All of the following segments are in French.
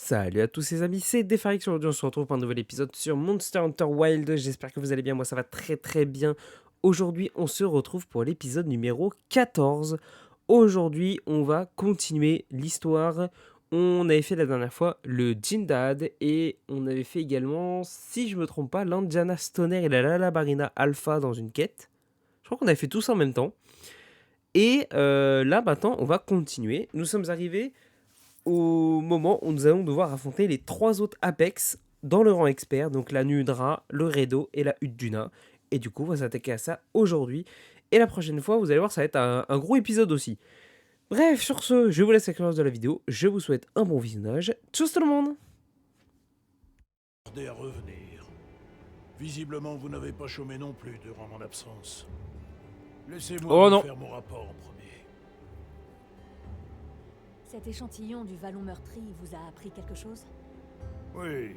Salut à tous les amis, c'est Defarix. Aujourd'hui on se retrouve pour un nouvel épisode sur Monster Hunter Wild. J'espère que vous allez bien, moi ça va très bien. Aujourd'hui on se retrouve pour l'épisode numéro 14. Aujourd'hui on va continuer l'histoire. On avait fait la dernière fois le Jindad et on avait fait également, si je me trompe pas, l'Andiana Stoner et la Lalabarina Alpha dans une quête. Je crois qu'on avait fait tout ça en même temps. Et là maintenant on va continuer. Nous sommes arrivés au moment où nous allons devoir affronter les 3 autres Apex dans le rang expert, donc la Nudra, le Redo et la Udduna. Et du coup, on va s'attaquer à ça aujourd'hui. Et la prochaine fois, vous allez voir, ça va être un gros épisode aussi. Bref, sur ce, je vous laisse avec le reste de la vidéo. Je vous souhaite un bon visionnage. Tchuss tout le monde! À revenir. Visiblement, vous n'avez pas chômé non plus durant mon absence. Laissez-moi vous faire mon rapport en premier. Cet échantillon du vallon meurtri vous a appris quelque chose? Oui,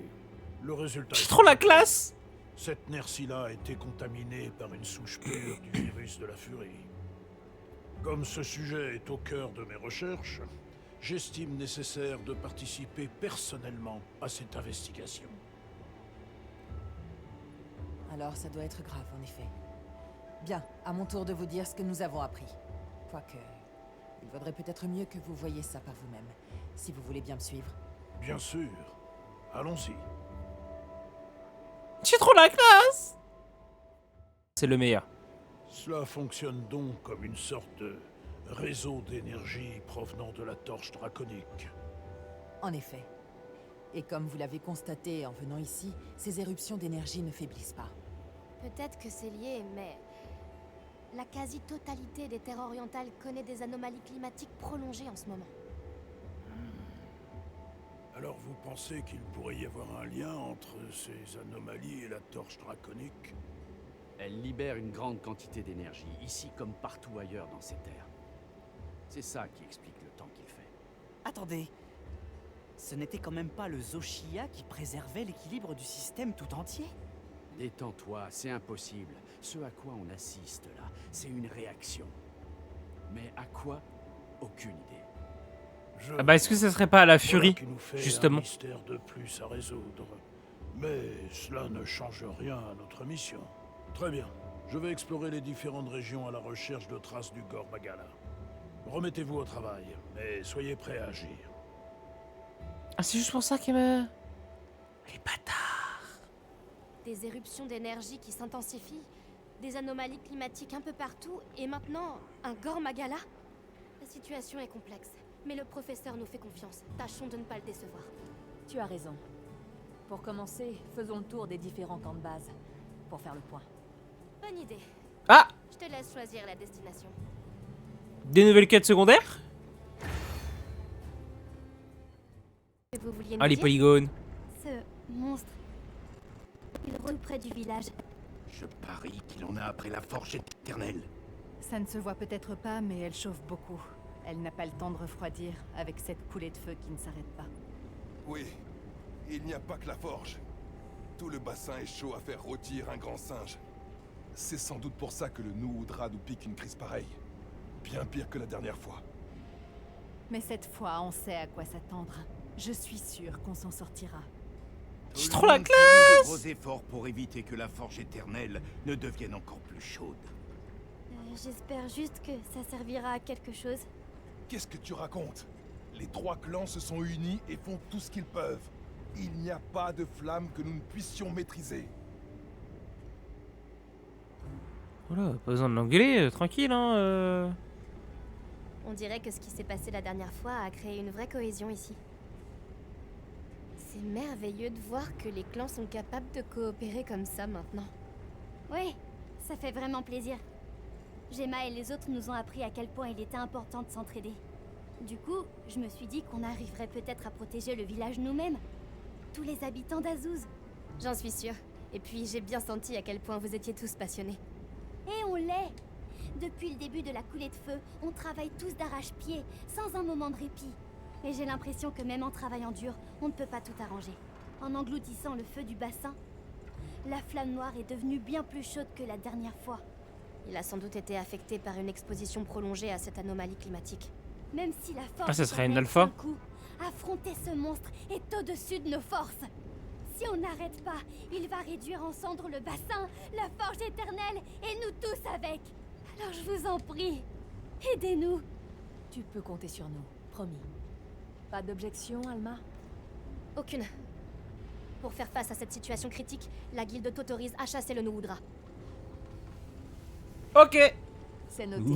le résultat C'est trop la classe! Cette Nersila a été contaminée par une souche pure du virus de la furie. Comme ce sujet est au cœur de mes recherches, j'estime nécessaire de participer personnellement à cette investigation. Alors ça doit être grave, en effet. Bien, à mon tour de vous dire ce que nous avons appris. Quoique, il vaudrait peut-être mieux que vous voyiez ça par vous-même, si vous voulez bien me suivre. Bien sûr. Allons-y. C'est trop la classe! C'est le meilleur. Cela fonctionne donc comme une sorte de réseau d'énergie provenant de la torche draconique. En effet. Et comme vous l'avez constaté en venant ici, ces éruptions d'énergie ne faiblissent pas. Peut-être que c'est lié, mais la quasi-totalité des terres orientales connaît des anomalies climatiques prolongées en ce moment. Alors vous pensez qu'il pourrait y avoir un lien entre ces anomalies et la torche draconique? Elle libère une grande quantité d'énergie, ici comme partout ailleurs dans ces terres. C'est ça qui explique le temps qu'il fait. Attendez, ce n'était quand même pas le Zoshia qui préservait l'équilibre du système tout entier? Détends-toi, c'est impossible. Ce à quoi on assiste là, c'est une réaction. Mais à quoi? Aucune idée. Ah bah est-ce que ça serait pas à la furie, qui nous fait justement? un mystère de plus à résoudre. Mais cela ne change rien à notre mission. Très bien. Je vais explorer les différentes régions à la recherche de traces du Gore Magala. Remettez-vous au travail, mais soyez prêts à agir. Ah c'est juste pour ça qu'il me... Les bâtards! Des éruptions d'énergie qui s'intensifient, des anomalies climatiques un peu partout, et maintenant, un Gore Magala? La situation est complexe, mais le professeur nous fait confiance. Tâchons de ne pas le décevoir. Tu as raison. Pour commencer, faisons le tour des différents camps de base, pour faire le point. Bonne idée. Ah! Je te laisse choisir la destination. Des nouvelles quêtes secondaires? Que vous vouliez nous Ah les dire? polygones. Ce monstre, il roule près du village. Je parie qu'il en a après la forge éternelle. Ça ne se voit peut-être pas, mais elle chauffe beaucoup. Elle n'a pas le temps de refroidir avec cette coulée de feu qui ne s'arrête pas. Oui, il n'y a pas que la forge. Tout le bassin est chaud à faire rôtir un grand singe. C'est sans doute pour ça que le Nuudra nous pique une crise pareille. Bien pire que la dernière fois. Mais cette fois, on sait à quoi s'attendre. Je suis sûre qu'on s'en sortira. C'est Tout trop le la monde fournit de classe! gros efforts pour éviter que la forge éternelle ne devienne encore plus chaude. J'espère juste que ça servira à quelque chose. Qu'est-ce que tu racontes? Les 3 clans se sont unis et font tout ce qu'ils peuvent. Il n'y a pas de flamme que nous ne puissions maîtriser. Voilà, pas besoin de l'engueuler, tranquille hein. On dirait que ce qui s'est passé la dernière fois a créé une vraie cohésion ici. C'est merveilleux de voir que les clans sont capables de coopérer comme ça maintenant. Oui, ça fait vraiment plaisir. Gemma et les autres nous ont appris à quel point il était important de s'entraider. Du coup, je me suis dit qu'on arriverait peut-être à protéger le village nous-mêmes. Tous les habitants d'Azuz. J'en suis sûre. Et puis j'ai bien senti à quel point vous étiez tous passionnés. Et on l'est. Depuis le début de la coulée de feu, on travaille tous d'arrache-pied, sans un moment de répit. Et j'ai l'impression que même en travaillant dur, on ne peut pas tout arranger. En engloutissant le feu du bassin, la flamme noire est devenue bien plus chaude que la dernière fois. Il a sans doute été affecté par une exposition prolongée à cette anomalie climatique. Même si la force Ah, ça serait une éternelle alpha? tient le coup, Affronter ce monstre est au-dessus de nos forces. Si on n'arrête pas, il va réduire en cendres le bassin, la forge éternelle et nous tous avec. Alors je vous en prie, aidez-nous. Tu peux compter sur nous, promis. Pas d'objection, Alma? Aucune. Pour faire face à cette situation critique, la guilde t'autorise à chasser le Noudra. Ok. C'est noté.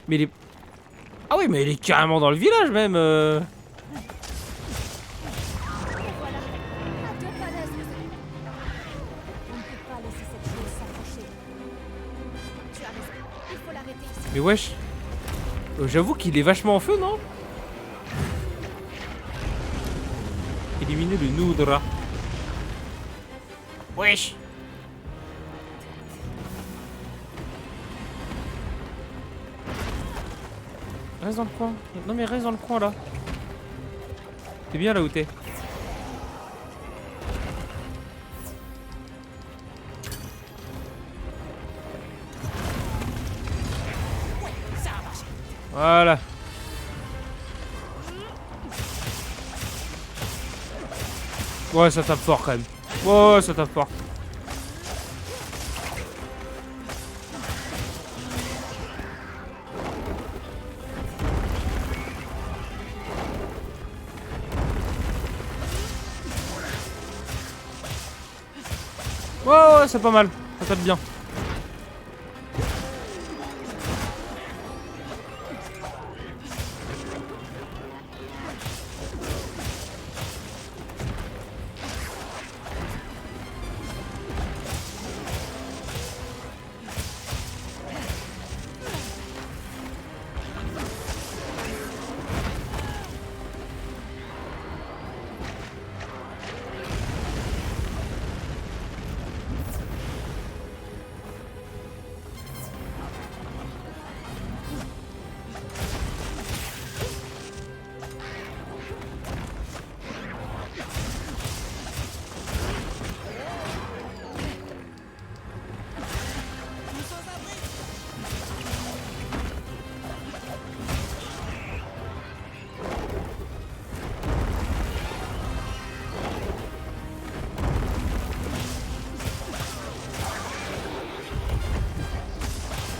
Mais il est... Ah oui, mais il est carrément dans le village même. Et voilà, à 2 pas d'est de ça. On ne peut pas laisser cette chose s'approcher. Tu as raison. Il faut l'arrêter ici. Mais wesh. J'avoue qu'il est vachement en feu, non? Éliminer le Noudra. Wesh. Reste dans le coin. Non mais reste dans le coin là. T'es bien là où t'es. Voilà. Ouais, ça tape fort quand même. Ouais, ça tape fort. Ouais, c'est pas mal. Ça tape bien.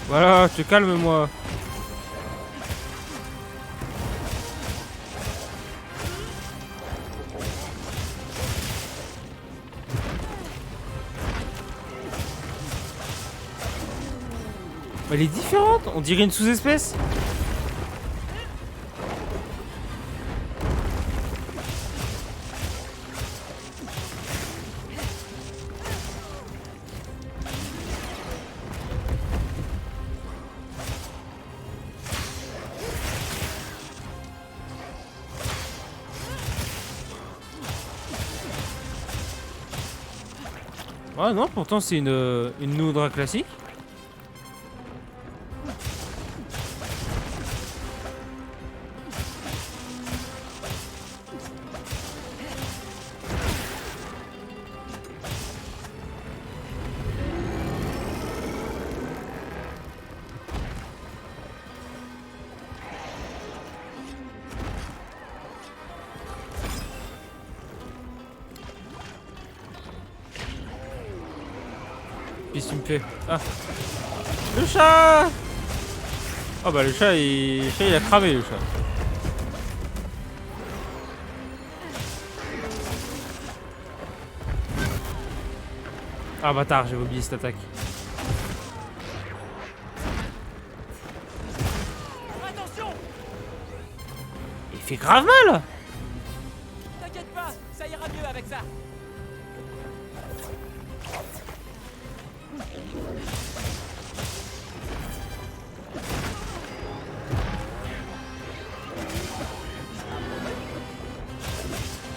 Voilà, je te calme moi. Elle est différente, on dirait une sous-espèce. Ah non, pourtant c'est une Noudra classique. Qu'est-ce que tu me fais? Ah. Le chat! Oh bah le chat il a cramé le chat. Ah bâtard, j'avais oublié cette attaque. Attention! Il fait grave mal! T'inquiète pas, ça ira mieux avec ça.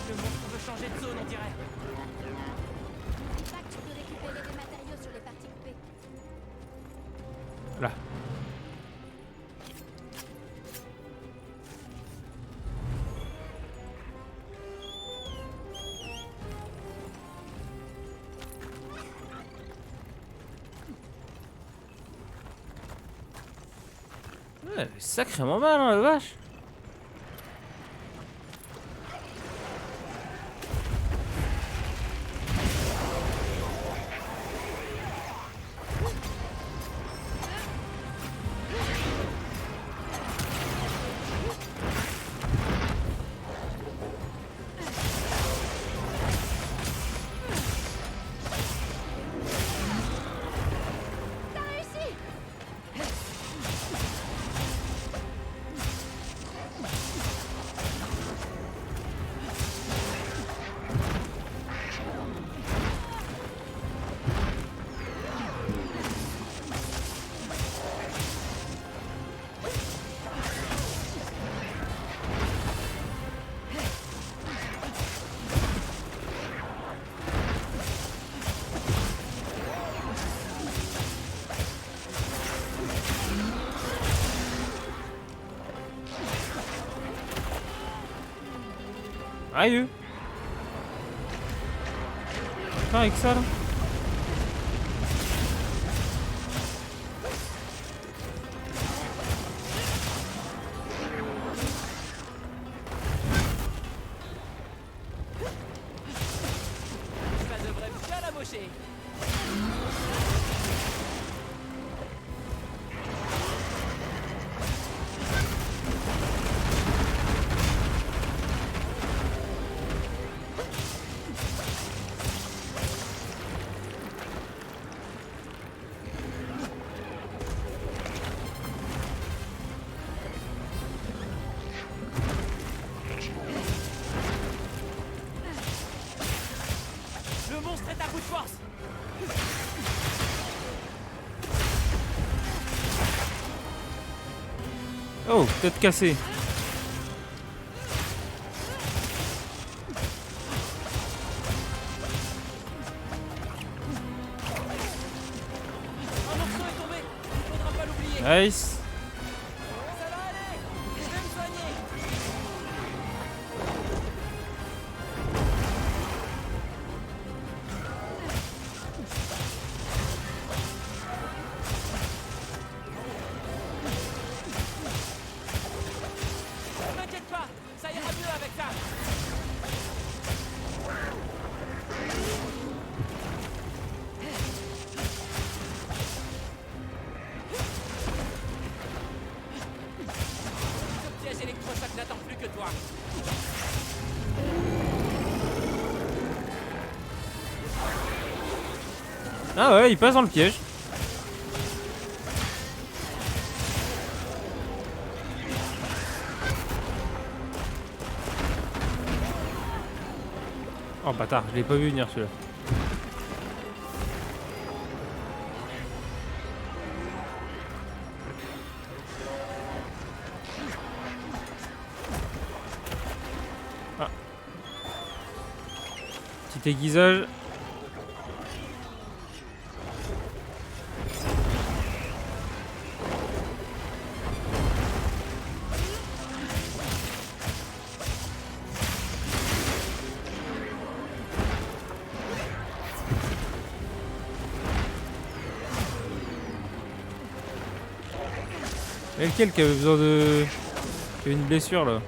Le monstre veut changer de zone, on dirait. N'oublie pas que tu peux récupérer des matériaux sur les parties coupées. Là. Ouais, sacrément mal, hein, la vache. Aïe. Pas avec ça là. Ça devrait bien la mocher. Le monstre est à bout de force. Oh, tête cassée. Un morceau est tombé. Il faudra pas l'oublier. Nice. Ça va aller. Je vais me soigner. T'inquiète pas, ça ira mieux avec ça. Ce piège électrochoc n'attend plus que toi. Ah ouais, il passe dans le piège. Oh bâtard, je l'ai pas vu venir celui-là. Ah. Petit aiguisage. Et lequel qui avait besoin de... qui avait une blessure là?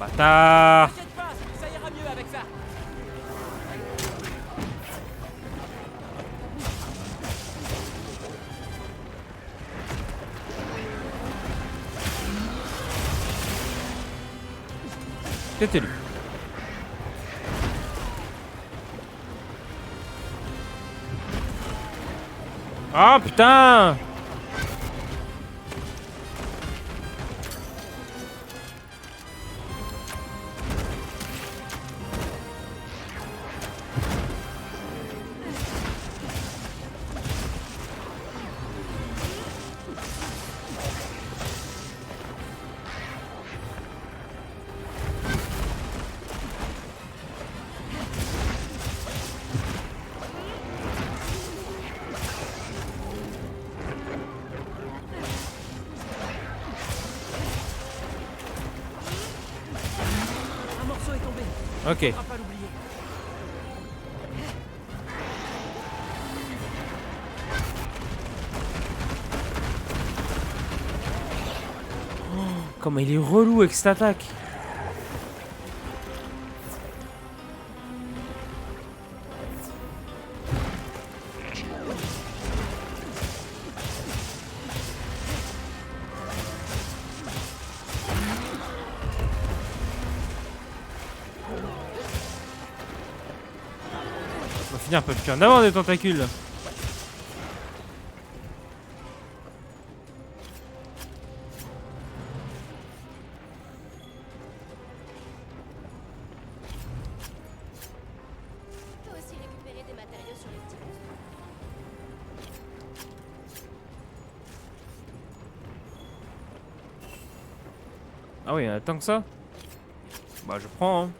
Bâtard! T'inquiète pas, ça ira mieux avec ça. C'était lui. Ah putain! Un morceau est tombé. Ok. Faudra pas l'oublier. Comment il est relou avec cette attaque. On va finir par plus en avoir des tentacules là. On peut aussi récupérer des matériaux sur les petits monstres. Ah oui, il y en a tant que ça. Bah je prends hein.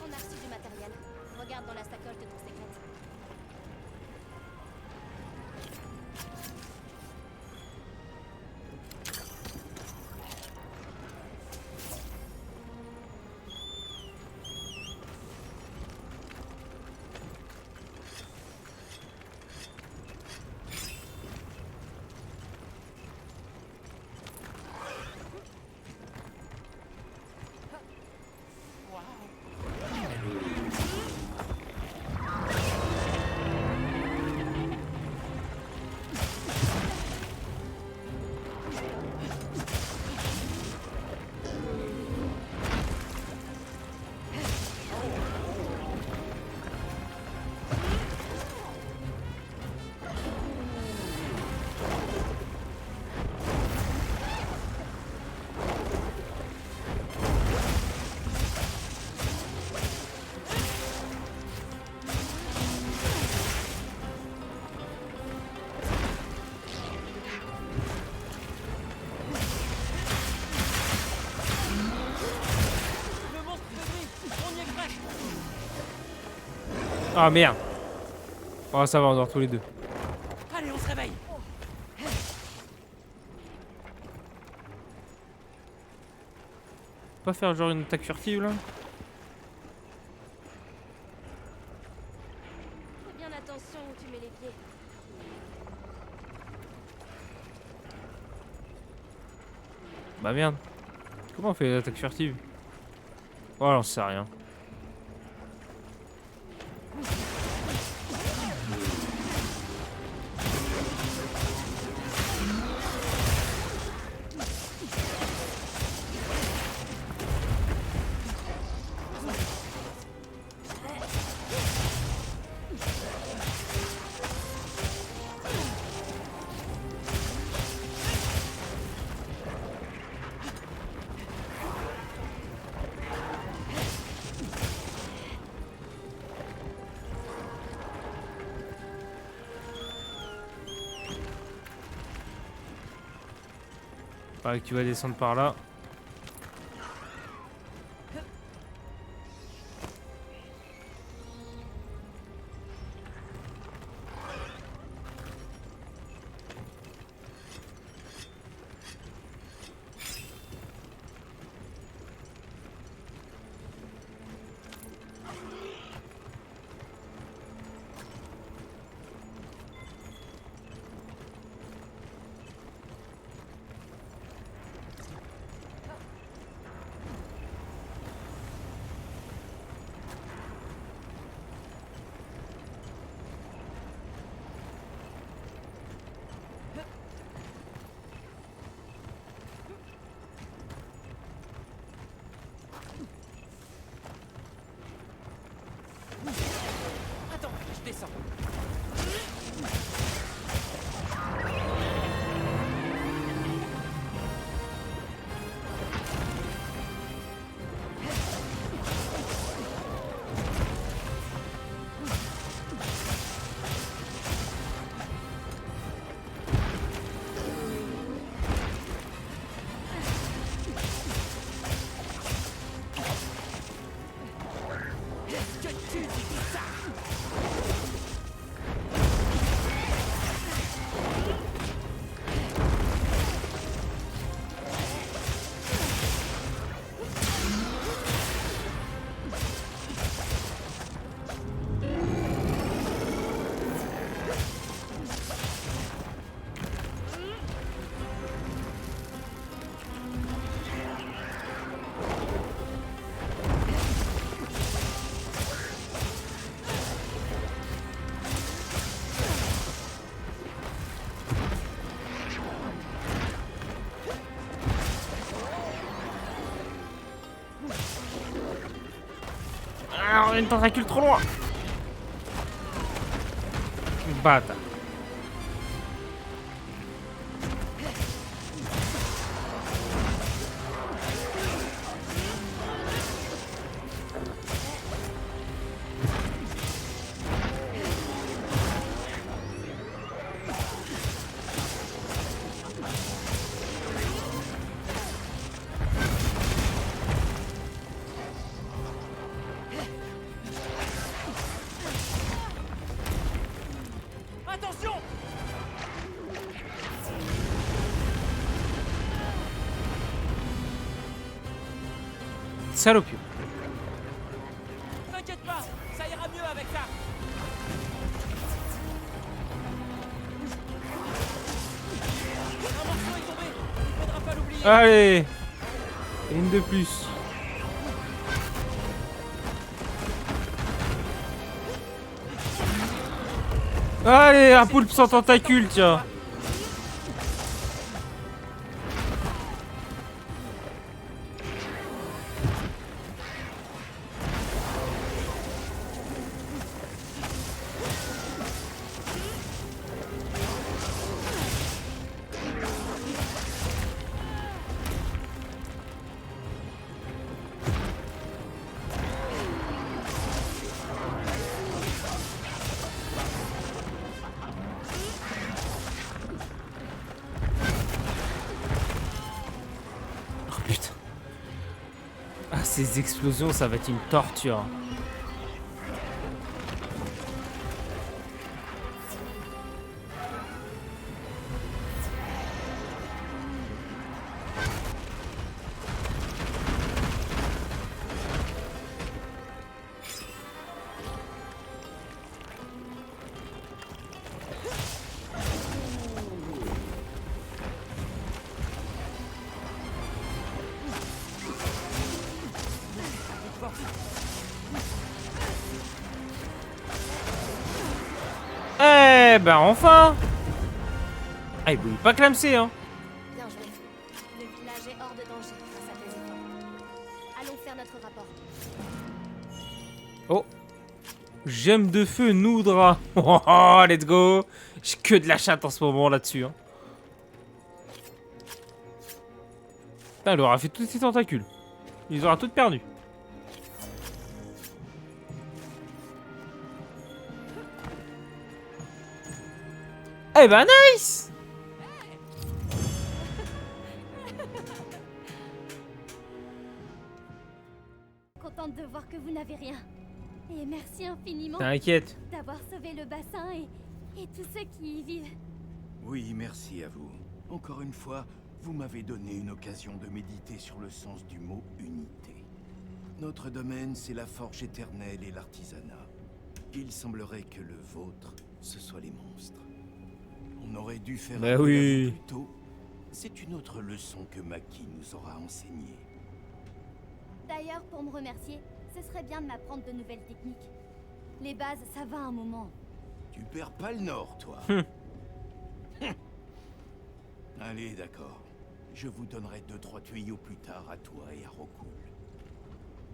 On a reçu du matériel. Regarde dans la sacoche de ton secret. Ah merde. Oh ça va, on dort tous les deux. Allez, on se réveille. Pas faire genre une attaque furtive là? Fais bien attention où tu mets les pieds. Bah merde. Comment on fait l'attaque furtive? Oh j'en sais rien. Pareil que tu vas descendre par là. Attends, je descends. Qu'est-ce que tu dis ça? Ah, on a une tentacule trop loin. Bâtard. Attention! Salopio. T'inquiète pas, ça ira mieux avec ça. Un morceau est tombé, il faudra pas l'oublier. Allez. Une de plus. Allez, un poulpe sans tentacule, tiens. Oh putain. Ah, ces explosions, ça va être une torture. Eh ben enfin. Ah, il bouille pas clamser, hein. Bien joué. Le village est hors de danger grâce à tes efforts. Allons faire notre rapport. Oh. Gemme de feu, Noudra. Oh, oh, let's go. J'ai que de la chatte en ce moment là-dessus. Hein. Putain, elle aura fait tous ses tentacules. Ils aura toutes perdu. Eh ben nice. Contente de voir que vous n'avez rien. Et merci infiniment T'inquiète. d'avoir sauvé le bassin et tous ceux qui y vivent. Oui, merci à vous. Encore une fois, vous m'avez donné une occasion de méditer sur le sens du mot unité. Notre domaine, c'est la forge éternelle et l'artisanat. Il semblerait que le vôtre, ce soit les monstres. On aurait dû faire Bah appel à oui. vous plus tôt. C'est une autre leçon que Maki nous aura enseignée. D'ailleurs, pour me remercier, ce serait bien de m'apprendre de nouvelles techniques. Les bases, ça va un moment. Tu perds pas le nord, toi. Allez, d'accord. Je vous donnerai 2-3 tuyaux plus tard à toi et à Rokul.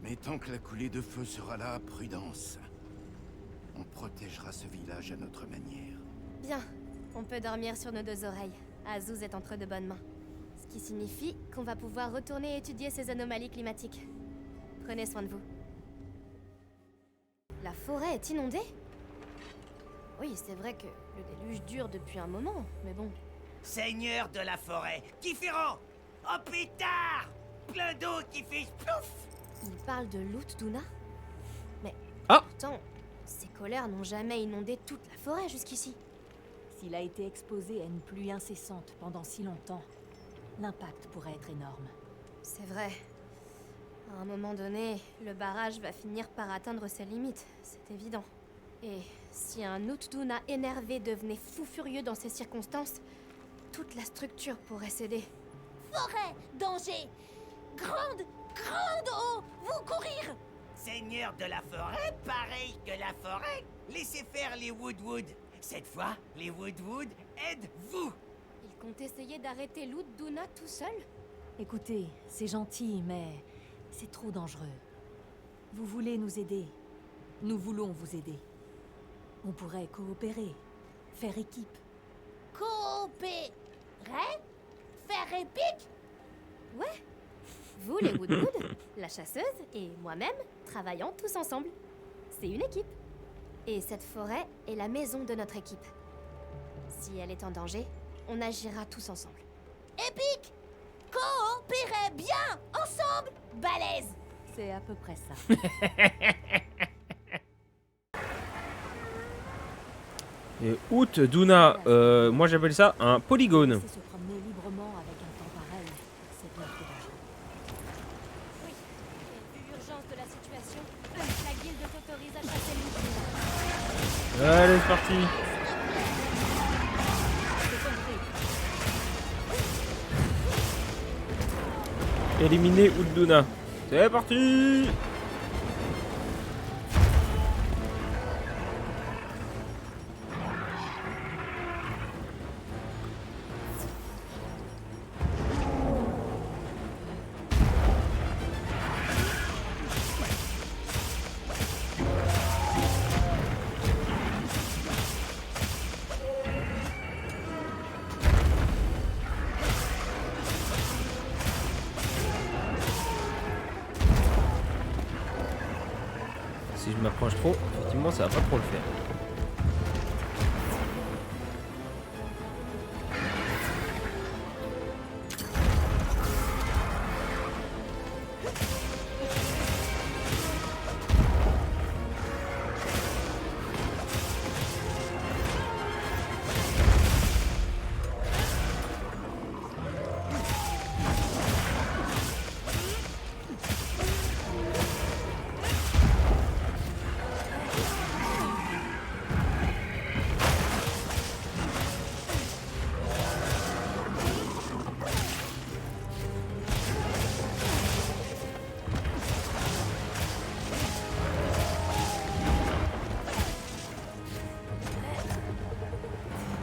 Mais tant que la coulée de feu sera là, prudence. On protégera ce village à notre manière. Bien. On peut dormir sur nos deux oreilles. Azuz est entre de bonnes mains. Ce qui signifie qu'on va pouvoir retourner étudier ces anomalies climatiques. Prenez soin de vous. La forêt est inondée? Oui, c'est vrai que le déluge dure depuis un moment, mais bon. Seigneur de la forêt, différent. Oh pétard, plein d'eau qui fait plouf. Il parle de Loot Duna? Mais Ah! pourtant, ces colères n'ont jamais inondé toute la forêt jusqu'ici. S'il a été exposé à une pluie incessante pendant si longtemps, l'impact pourrait être énorme. C'est vrai. À un moment donné, le barrage va finir par atteindre ses limites, c'est évident. Et si un Utduna énervé devenait fou furieux dans ces circonstances, toute la structure pourrait céder. Forêt, danger. Grande eau, vous courir. Seigneur de la forêt, pareil que la forêt. Laissez faire les Woodwood. Cette fois, les Woodwood aident-vous. Il compte essayer d'arrêter Loot Duna tout seul? Écoutez, c'est gentil, mais C'est trop dangereux. Vous voulez nous aider. Nous voulons vous aider. On pourrait coopérer, faire équipe. Coopérer? Faire épique? Ouais. Vous, les Woodwood, la chasseuse et moi-même travaillons tous ensemble. C'est une équipe. Et cette forêt est la maison de notre équipe. Si elle est en danger, on agira tous ensemble. Épique! Coopérer bien ensemble! Balèze! C'est à peu près ça. Et août, Duna, moi j'appelle ça un polygone. Se promener librement avec un temps pareil, c'est bien plus dangereux. Oui. Et vu l'urgence de la situation, la guilde t'autorise à chasser le loup. Allez, c'est parti. Éliminer Udduna. C'est parti. Si je m'approche trop, effectivement, ça va pas trop le faire.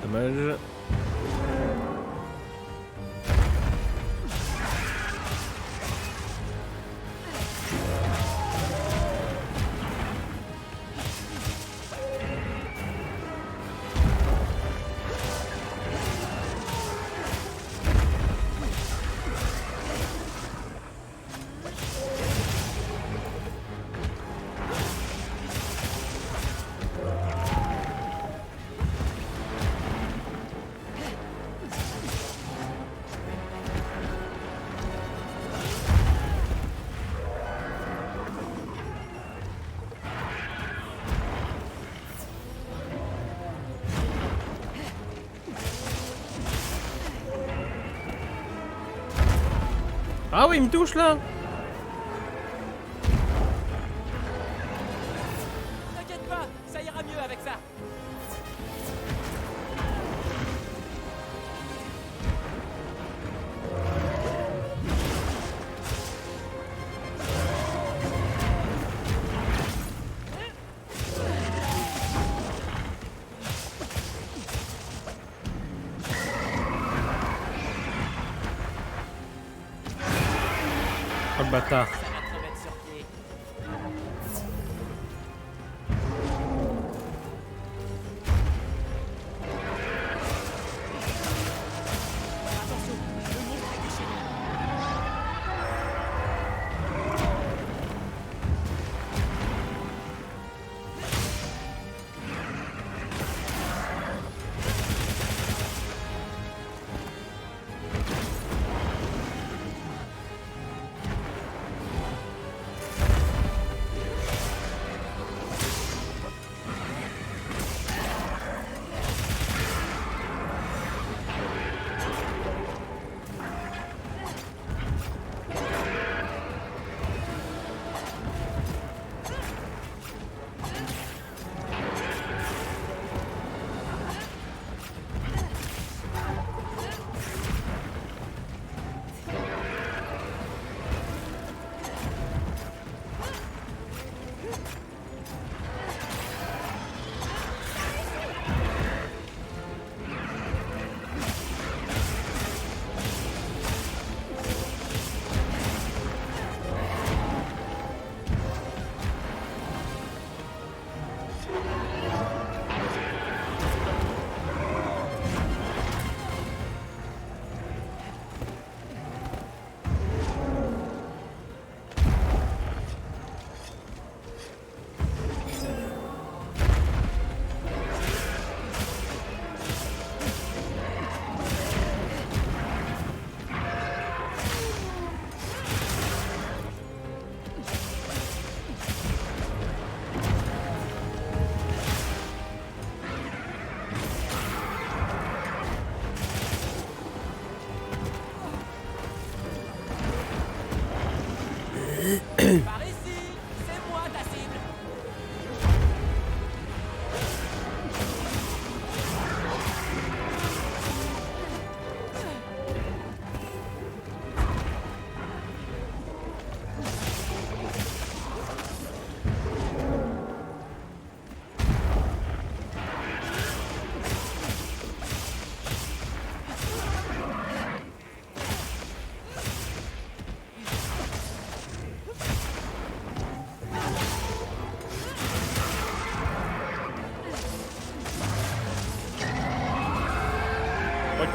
Dommage. Ah oui, il me touche là. T'inquiète pas, ça ira mieux avec ça. Oh le bâtard. Ça va te remettre sur pied. Attention, le monstre est déchaîné.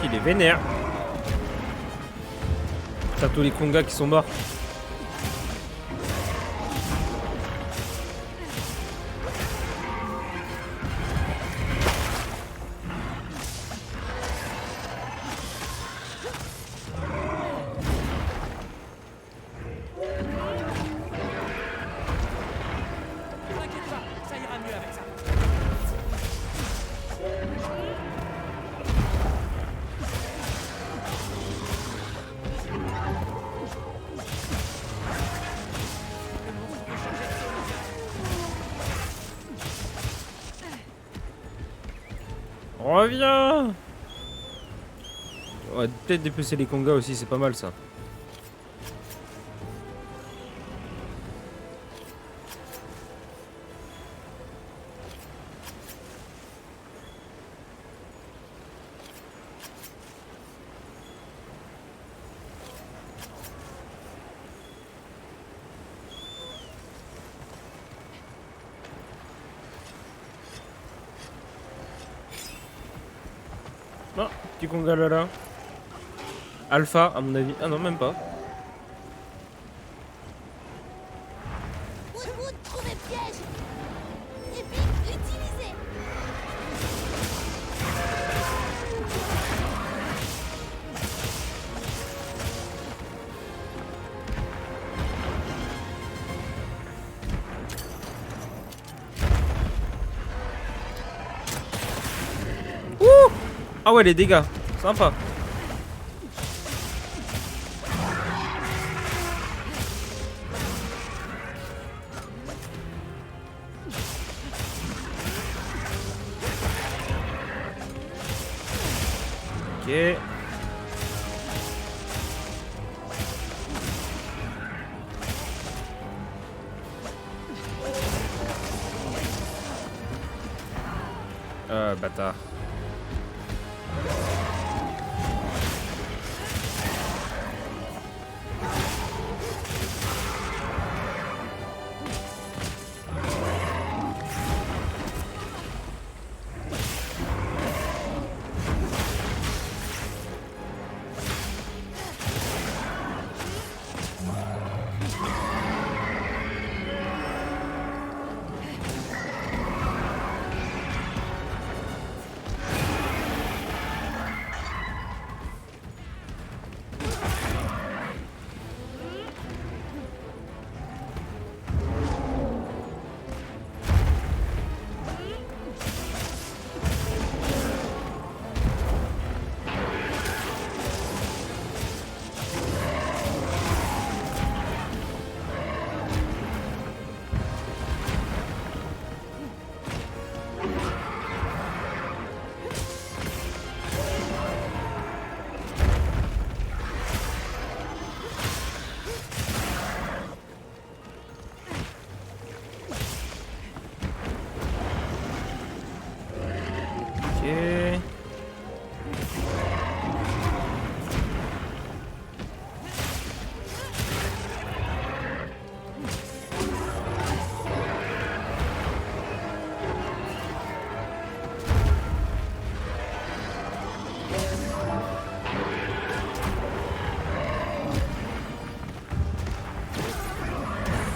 il est vénère. T'as tous les Konga qui sont morts. T'inquiète pas, ça ira mieux avec ça. Reviens. Ouais, peut-être dépecer les Konga aussi, c'est pas mal ça. Non, petit Konga là. Alpha, à mon avis. Ah non, même pas. Wood, trouvez piège. Epic, utilisez. Ouh. Ah ouais, les dégâts. Sympa. Ok. Bâtard. Ok.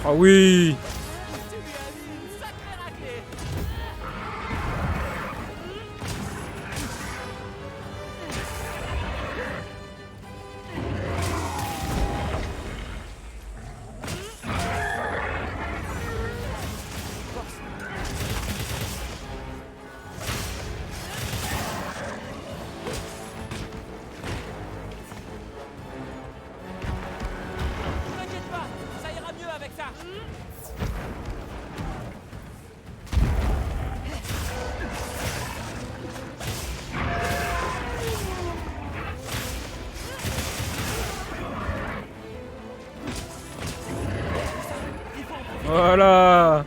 Ah oui. T'inquiète pas, ça ira mieux avec ça. Voilà.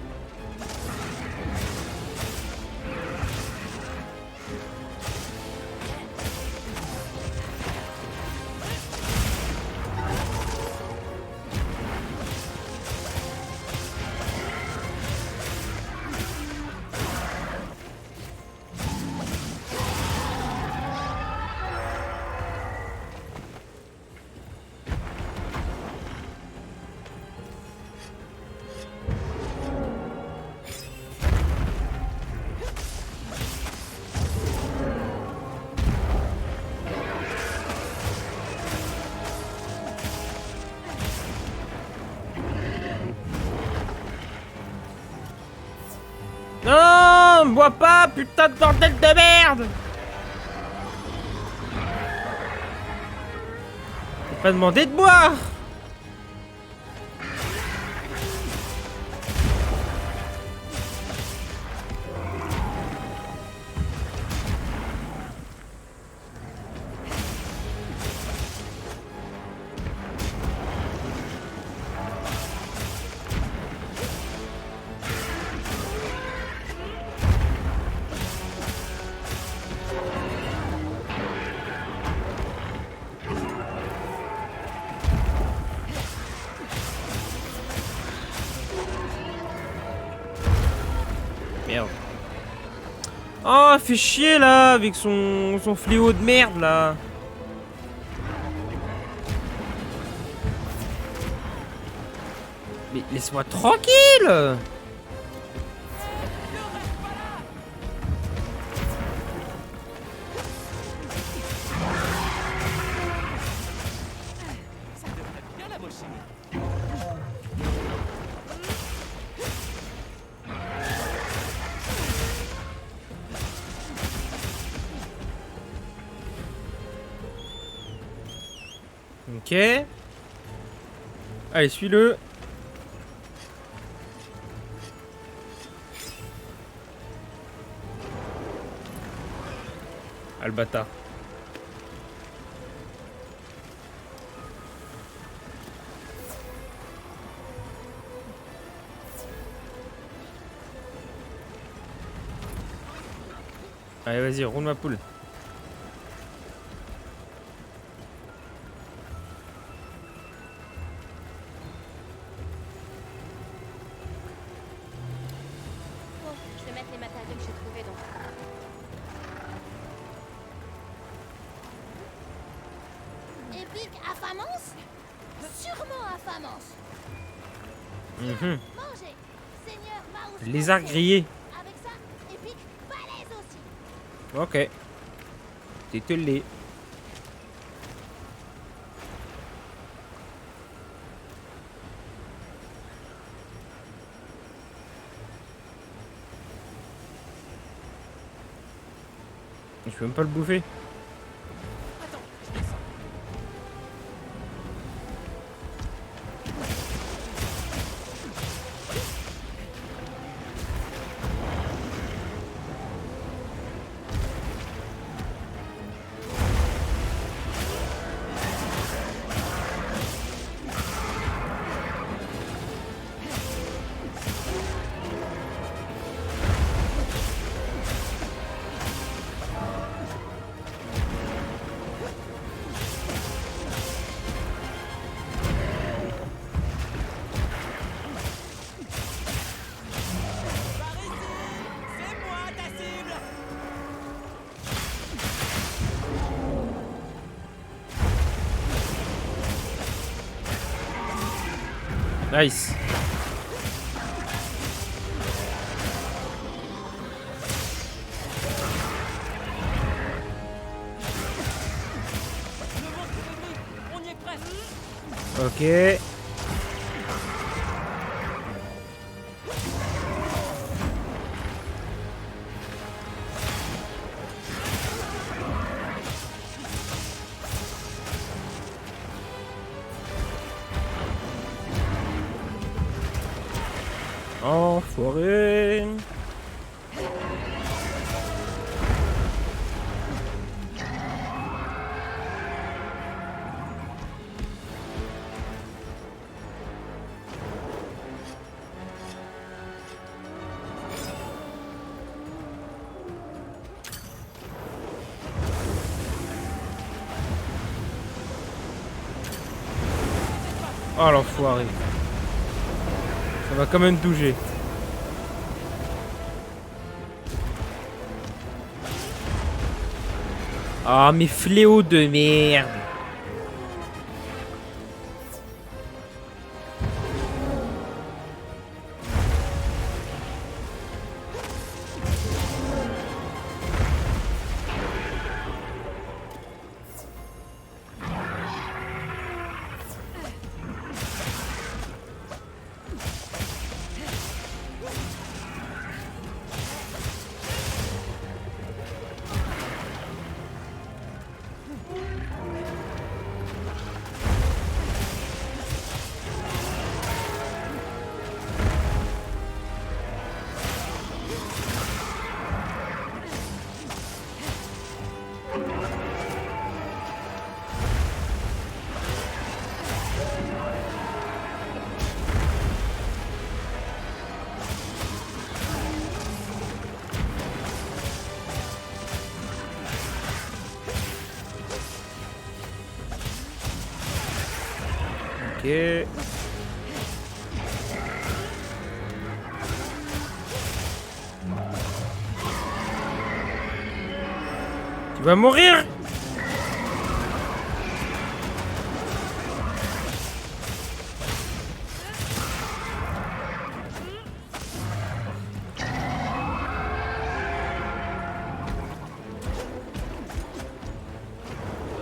Non, me bois pas, putain de bordel de merde! J'ai pas demandé de boire! Merde. Oh, fait chier là, avec son fléau de merde là. Mais laisse-moi tranquille. Ça devrait bien la mocher. Ok. Allez, suis-le. Ah, le bâtard. Allez, vas-y, roule ma poule. Bon, je vais mettre les matériaux que j'ai trouvés donc. Épique affamance? Sûrement affamance. Mhm. Mangez. Seigneur Maus. Lézard grillé. Avec ça, épique balèze aussi. Ok. T'es lait. Je peux même pas le bouffer. Attends, je descends. Par ici! C'est moi ta cible! Nice. Le monstre ennemi, on y est presque! Ok. Enfoiré. Oh l'enfoiré. Ça va quand même toucher. Ah mais fléau de merde. Ok. Tu vas mourir!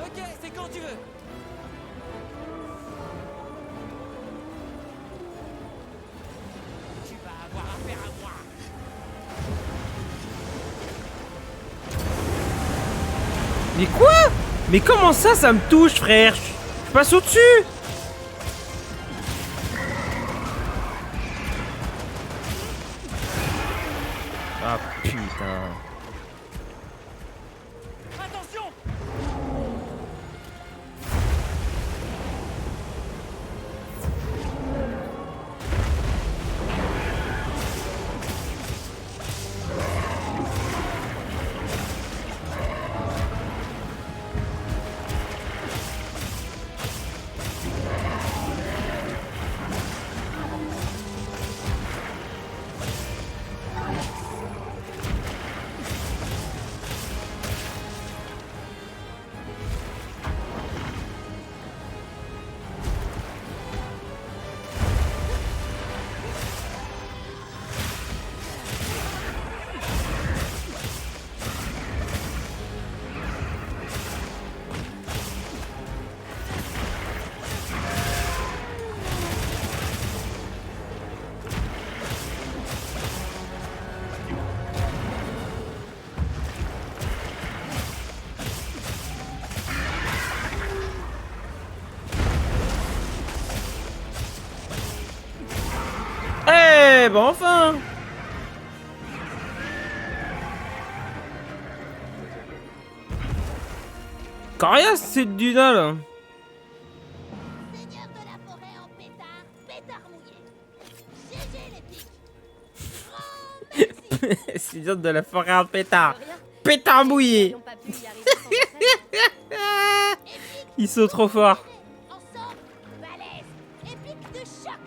Ok, c'est quand tu veux. Tu vas avoir affaire à moi. Mais quoi? Mais comment ça me touche, frère? Je passe au-dessus! Ah putain. Attention! Eh ben enfin! Coriace, c'est du dalle. Seigneur de la forêt en pétard, pétard mouillé. GG les pics. C'est dur de la forêt en pétard. Pétard mouillé. N'ont pas pu y arriver sans votre aide. Ils sont trop forts. Ensemble, balèze, épique de choc.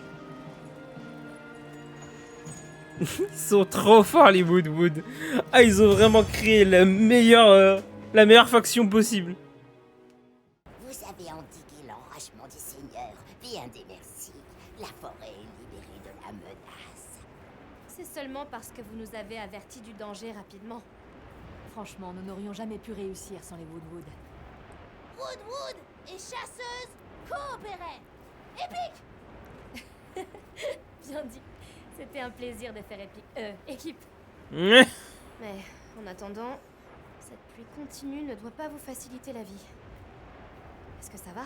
Ils sont trop forts les Woodwood. Ah, ils ont vraiment créé la meilleure faction possible. Vous avez endigué l'enragement du Seigneur, bien des merci. La forêt est libérée de la menace. C'est seulement parce que vous nous avez avertis du danger rapidement. Franchement, nous n'aurions jamais pu réussir sans les Woodwood. Woodwood et chasseuse coopéraient. Épique. Bien dit. C'était un plaisir de faire équipe. Ouais. Mais en attendant, cette pluie continue ne doit pas vous faciliter la vie. Est-ce que ça va?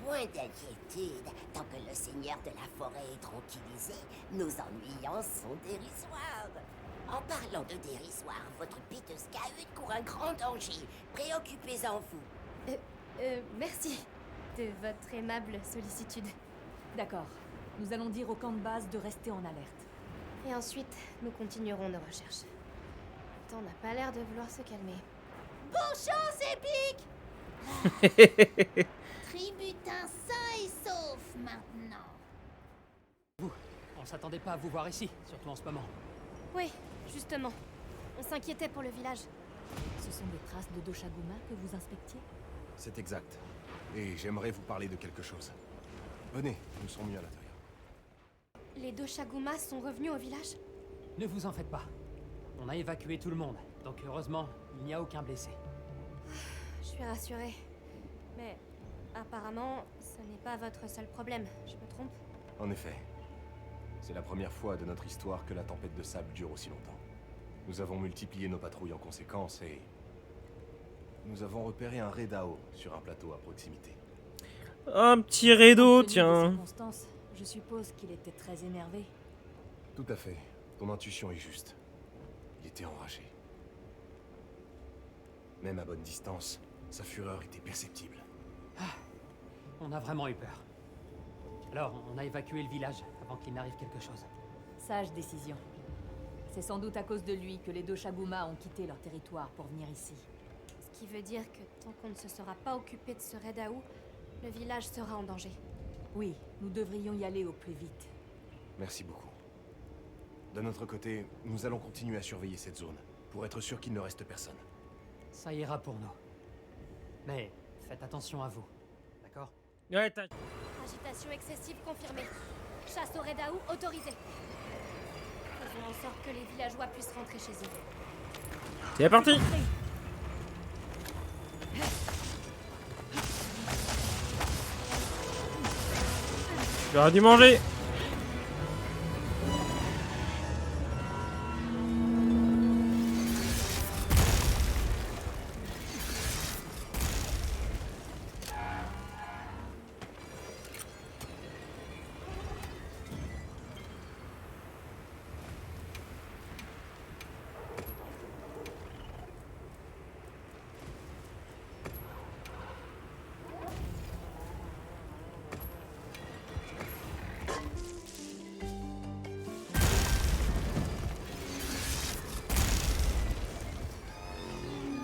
Point d'inquiétude, tant que le Seigneur de la forêt est tranquillisé, nos ennuyants sont dérisoires. En parlant de dérisoire, votre piteuse cahute court un grand danger. Préoccupez-en vous. Merci de votre aimable sollicitude. D'accord. Nous allons dire au camp de base de rester en alerte. Et ensuite, nous continuerons nos recherches. Le temps n'a pas l'air de vouloir se calmer. Bonne chance, Épique. Tributin sain et sauf maintenant. On s'attendait pas à vous voir ici, surtout en ce moment. Oui, justement. On s'inquiétait pour le village. Ce sont des traces de Doshaguma que vous inspectiez? C'est exact. Et j'aimerais vous parler de quelque chose. Venez, nous serons mieux à l'intérieur. Les Doshaguma sont revenus au village? Ne vous en faites pas. On a évacué tout le monde, donc heureusement, il n'y a aucun blessé. Je suis rassurée. Mais apparemment, ce n'est pas votre seul problème. Je me trompe? En effet. C'est la première fois de notre histoire que la tempête de sable dure aussi longtemps. Nous avons multiplié nos patrouilles en conséquence et... nous avons repéré un Redao sur un plateau à proximité. Un petit rideau, Compte tenu des tiens. circonstances, je suppose qu'il était très énervé. Tout à fait. Ton intuition est juste. Il était enragé. Même à bonne distance, sa fureur était perceptible. On a vraiment eu peur. Alors, on a évacué le village avant qu'il n'arrive quelque chose. Sage décision. C'est sans doute à cause de lui que les Doshaguma ont quitté leur territoire pour venir ici. Ce qui veut dire que tant qu'on ne se sera pas occupé de ce Redao, le village sera en danger. Oui, nous devrions y aller au plus vite. Merci beaucoup. De notre côté, nous allons continuer à surveiller cette zone, pour être sûr qu'il ne reste personne. Ça ira pour nous. Mais faites attention à vous, d'accord? Ouais, t'as... Agitation excessive confirmée. Chasse au Redaou autorisée. Faisons en sorte que les villageois puissent rentrer chez eux. C'est parti. J'aurais dû manger.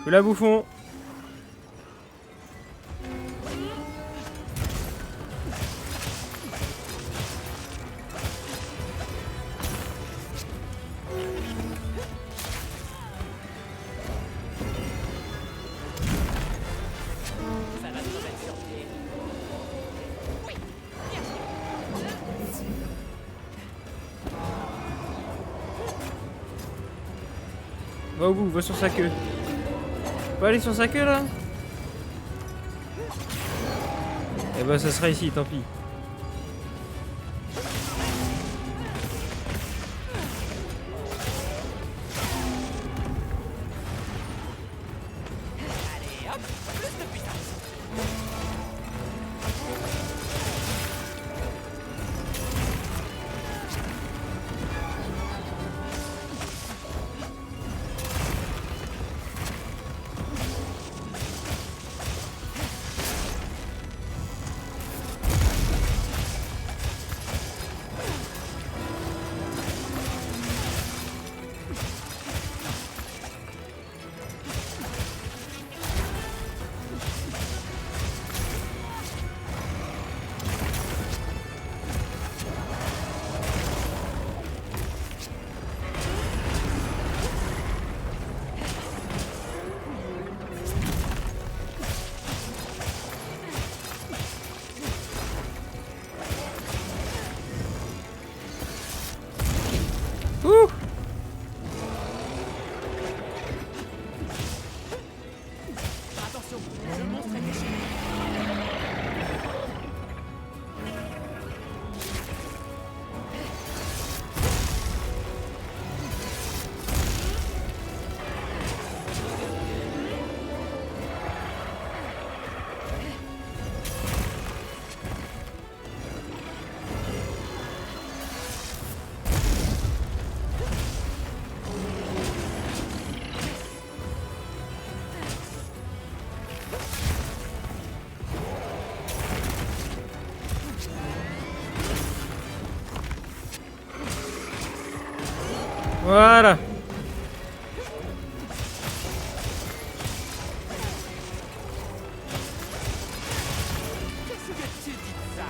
Je la bouffon. Ça va te mettre sur pied. Oui, bien Va au bout, va sur sa queue. Faut aller sur sa queue là. Et bah ça sera ici, tant pis. Allez, hop, plus de puissance. Ouh. Attention, le monstre est déchaîné. Voilà. Qu'est-ce que tu dis de ça?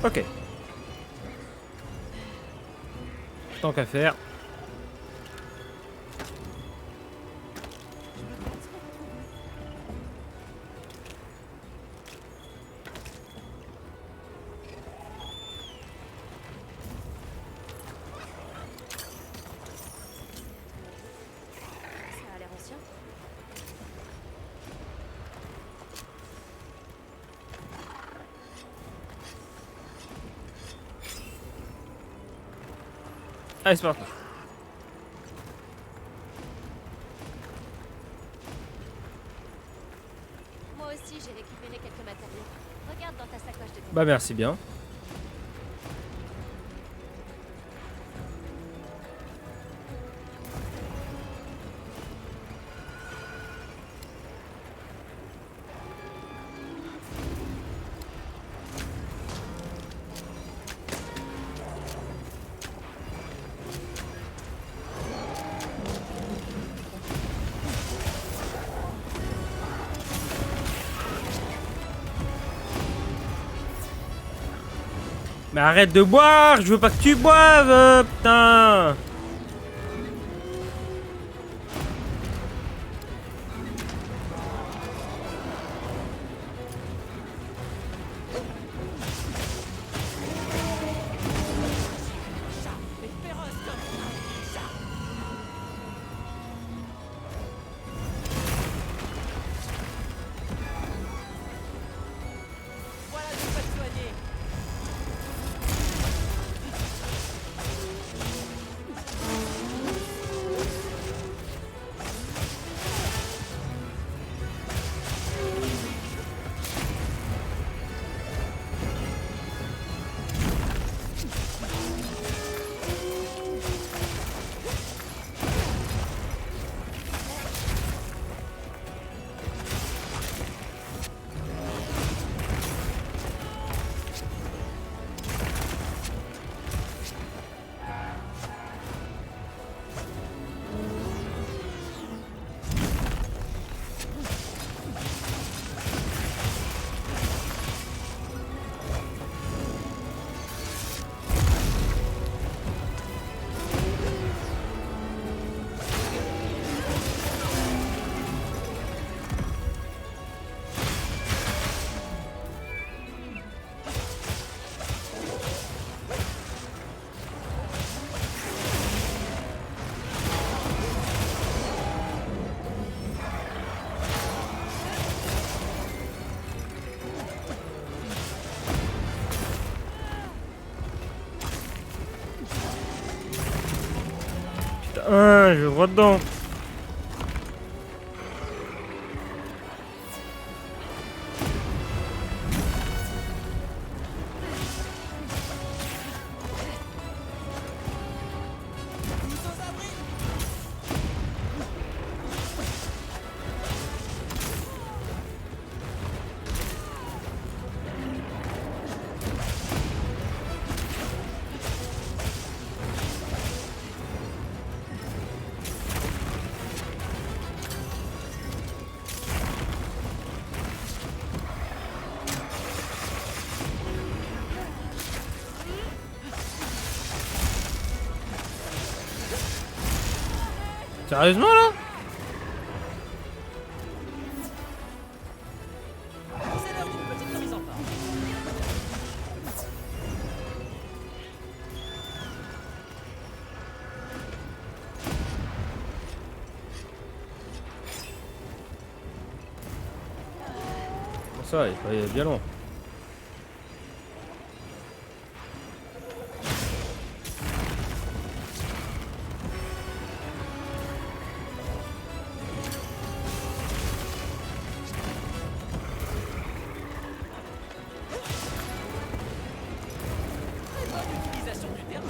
Ok. Tant qu'à faire. Ça a l'air ancien. Allez, c'est parti. Moi aussi, j'ai récupéré quelques matériaux. Regarde dans ta sacoche de tête. Bah merci bien. Mais arrête de boire, je veux pas que tu boives, putain. Putain, je vais droit dedans. Sérieusement là? C'est l'heure d'une petite remise en forme. Ça, il est bien long. Utilisation du terrain.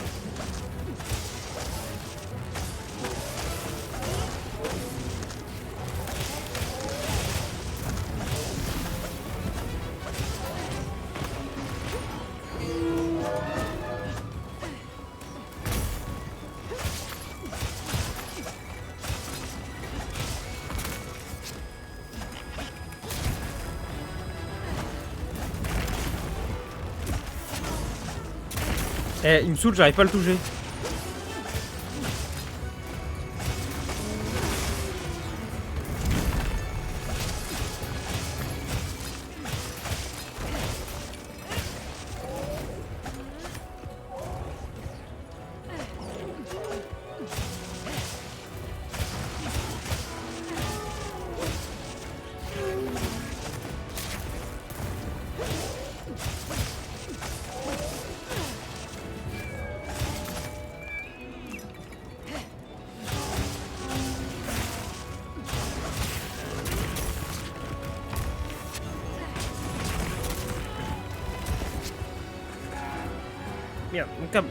Eh, il me saoule, j'arrive pas à le toucher. Merde, mon câble.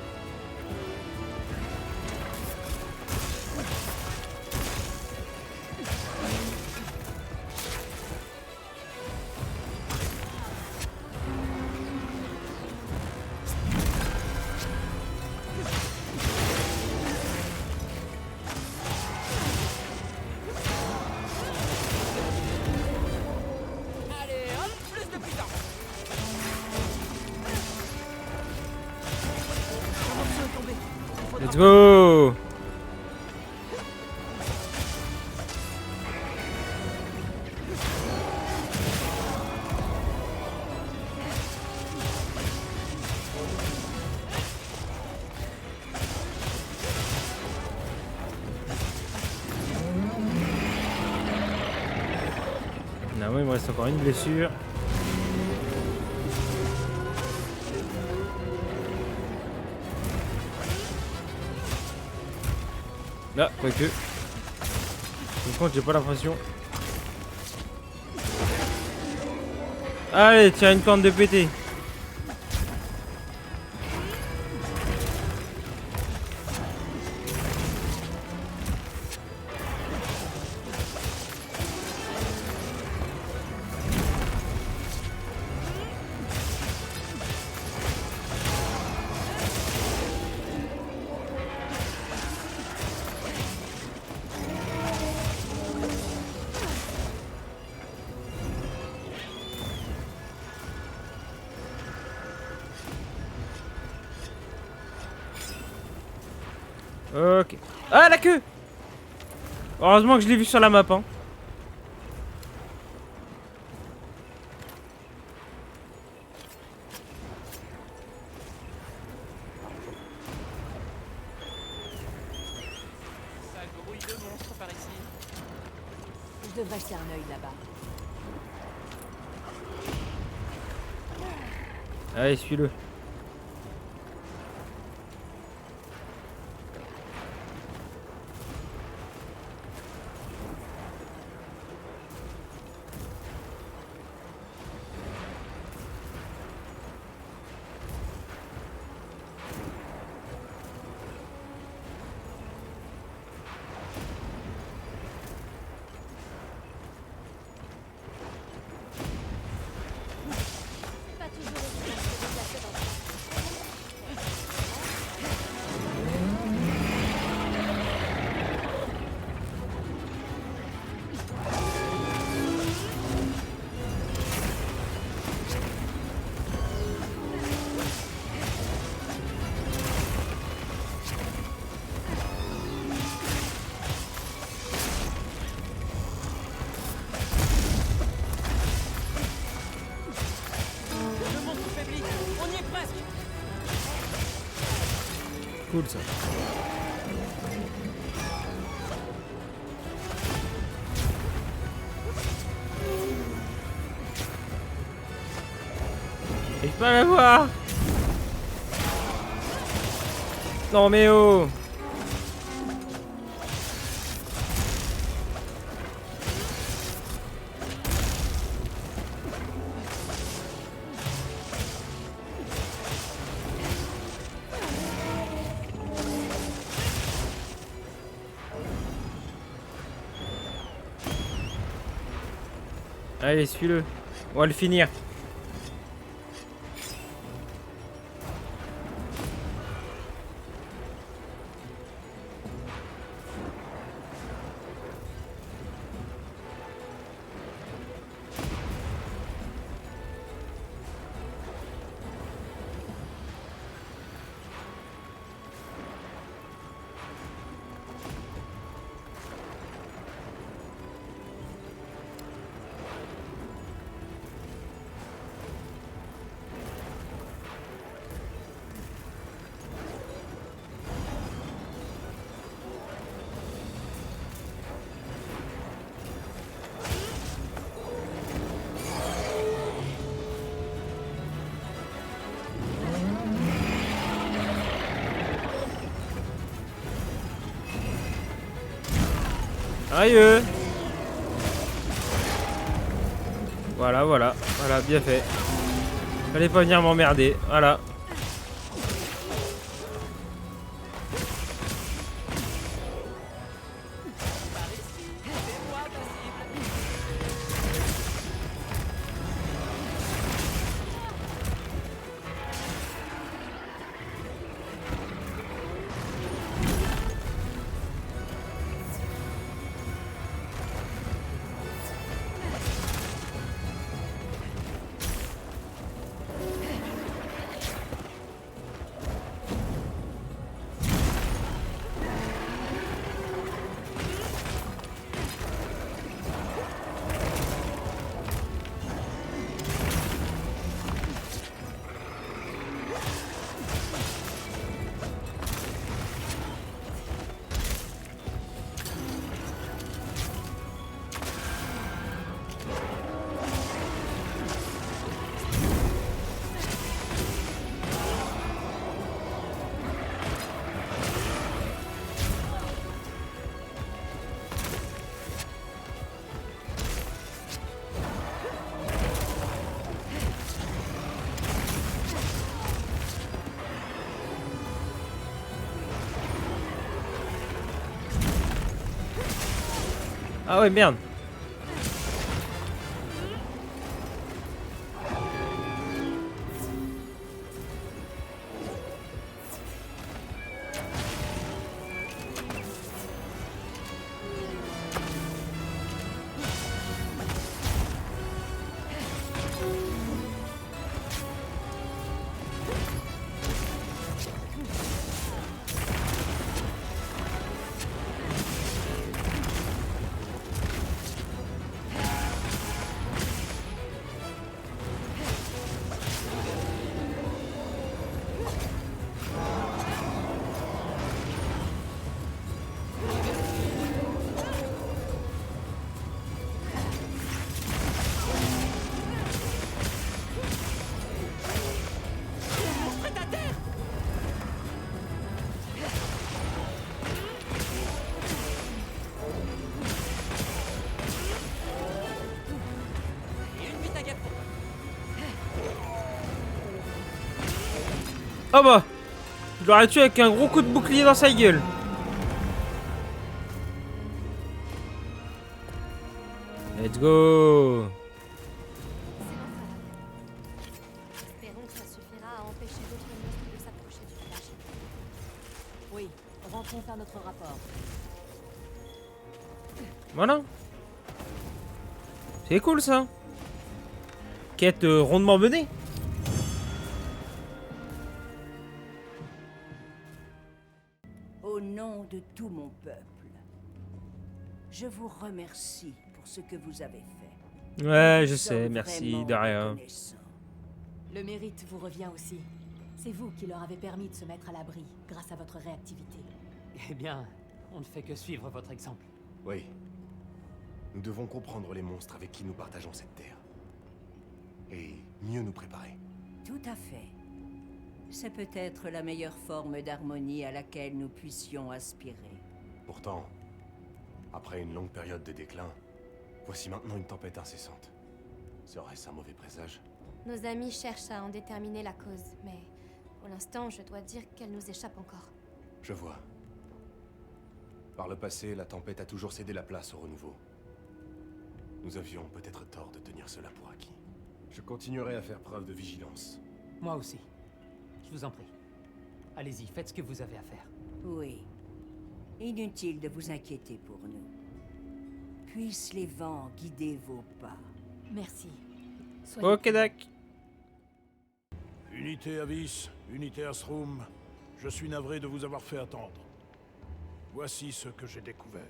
Let's go. Non, il me reste encore une blessure. Là, quoique. Par contre, j'ai pas l'impression. Allez, tiens une corne de pété. Ok. Ah, la queue! Heureusement que je l'ai vu sur la map, hein. Ça grouille de monstres par ici. Je devrais jeter un œil là-bas. Allez, suis-le. Pas toujours évident de se déplacer dans Le monstre faiblit. On y est presque. Cool ça. J'arrive pas à la voir. Non mais oh. Allez, suis-le. On va le finir. Aïe. Voilà, voilà. Voilà, bien fait. Fallait pas venir m'emmerder. Voilà. Ah ouais, merde. Ah bah, je l'aurais tué avec un gros coup de bouclier dans sa gueule. Let's go. Espérons que ça suffira à empêcher d'autres monstres de s'approcher du village. Oui, rentrons faire notre rapport. Voilà. C'est cool ça. Quête rondement menée. Au nom de tout mon peuple, je vous remercie pour ce que vous avez fait. Ouais, je Nous sais, sommes merci, vraiment de rien. reconnaissants. Le mérite vous revient aussi. C'est vous qui leur avez permis de se mettre à l'abri grâce à votre réactivité. Eh bien, on ne fait que suivre votre exemple. Oui. Nous devons comprendre les monstres avec qui nous partageons cette terre. Et mieux nous préparer. Tout à fait. C'est peut-être la meilleure forme d'harmonie à laquelle nous puissions aspirer. Pourtant, après une longue période de déclin, voici maintenant une tempête incessante. Serait-ce un mauvais présage? Nos amis cherchent à en déterminer la cause, mais pour l'instant, je dois dire qu'elle nous échappe encore. Je vois. Par le passé, la tempête a toujours cédé la place au renouveau. Nous avions peut-être tort de tenir cela pour acquis. Je continuerai à faire preuve de vigilance. Moi aussi. Je vous en prie. Allez-y, faites ce que vous avez à faire. Oui. Inutile de vous inquiéter pour nous. Puissent les vents guider vos pas. Merci. Ok, Dak. Unité Avis, unité Asrum, je suis navré de vous avoir fait attendre. Voici ce que j'ai découvert.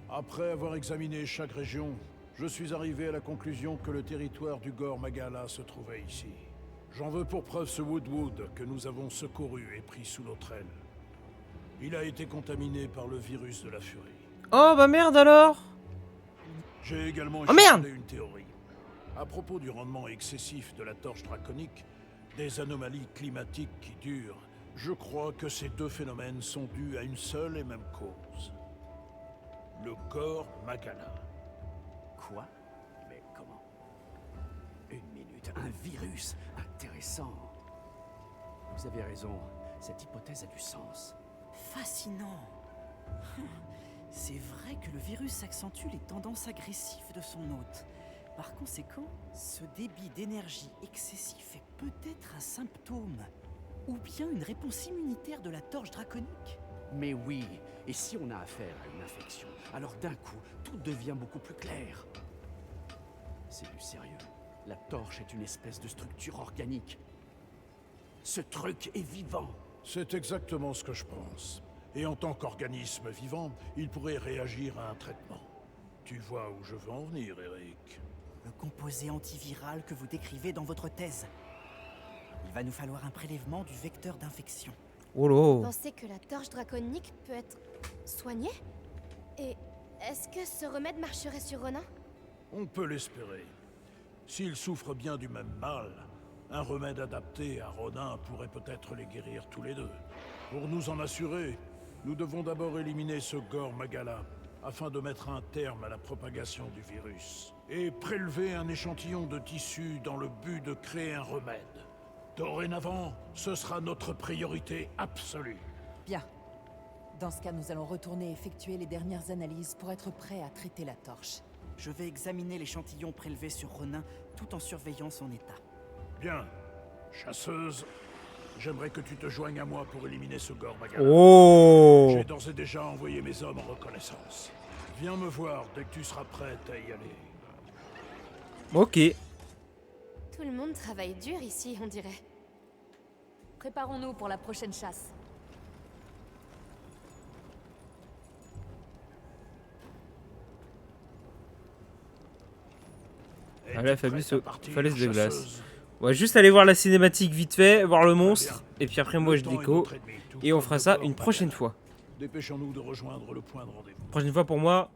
Après avoir examiné chaque région, je suis arrivé à la conclusion que le territoire du Gore Magala se trouvait ici. J'en veux pour preuve ce Woodwood que nous avons secouru et pris sous notre aile. Il a été contaminé par le virus de la furie. Oh bah merde alors. J'ai également Oh merde échangé une théorie. À propos du rendement excessif de la torche draconique, des anomalies climatiques qui durent, je crois que ces deux phénomènes sont dus à une seule et même cause. Le Gore Magala. Quoi? Mais comment? Une minute, un virus? Intéressant. Vous avez raison, cette hypothèse a du sens. Fascinant. C'est vrai que le virus accentue les tendances agressives de son hôte. Par conséquent, ce débit d'énergie excessif est peut-être un symptôme, ou bien une réponse immunitaire de la torche draconique. Mais oui, et si on a affaire à une infection, alors d'un coup, tout devient beaucoup plus clair. C'est du sérieux. La torche est une espèce de structure organique. Ce truc est vivant. C'est exactement ce que je pense. Et en tant qu'organisme vivant, il pourrait réagir à un traitement. Tu vois où je veux en venir, Eric. Le composé antiviral que vous décrivez dans votre thèse. Il va nous falloir un prélèvement du vecteur d'infection. Oh Vous là. pensez que la torche draconique peut être soignée? Et est-ce que ce remède marcherait sur Ronin? On peut l'espérer. S'il souffre bien du même mal, un remède adapté à Ronin pourrait peut-être les guérir tous les deux. Pour nous en assurer, nous devons d'abord éliminer ce Gore Magala, afin de mettre un terme à la propagation du virus, et prélever un échantillon de tissu dans le but de créer un remède. Dorénavant, ce sera notre priorité absolue. Bien. Dans ce cas, nous allons retourner effectuer les dernières analyses pour être prêts à traiter la torche. Je vais examiner l'échantillon prélevé sur Ronin tout en surveillant son état. Bien. Chasseuse, j'aimerais que tu te joignes à moi pour éliminer ce Gore Magala. Oh. J'ai d'ores et déjà envoyé mes hommes en reconnaissance. Viens me voir dès que tu seras prête à y aller. Ok. Tout le monde travaille dur ici, on dirait. Préparons-nous pour la prochaine chasse. Ah là, Fabius, falaise de glace. On va juste aller voir la cinématique vite fait, voir le monstre, et puis après moi je déco, et on fera ça une prochaine fois. Dépêchons-nous de rejoindre le point de rendez-vous. Prochaine fois pour moi,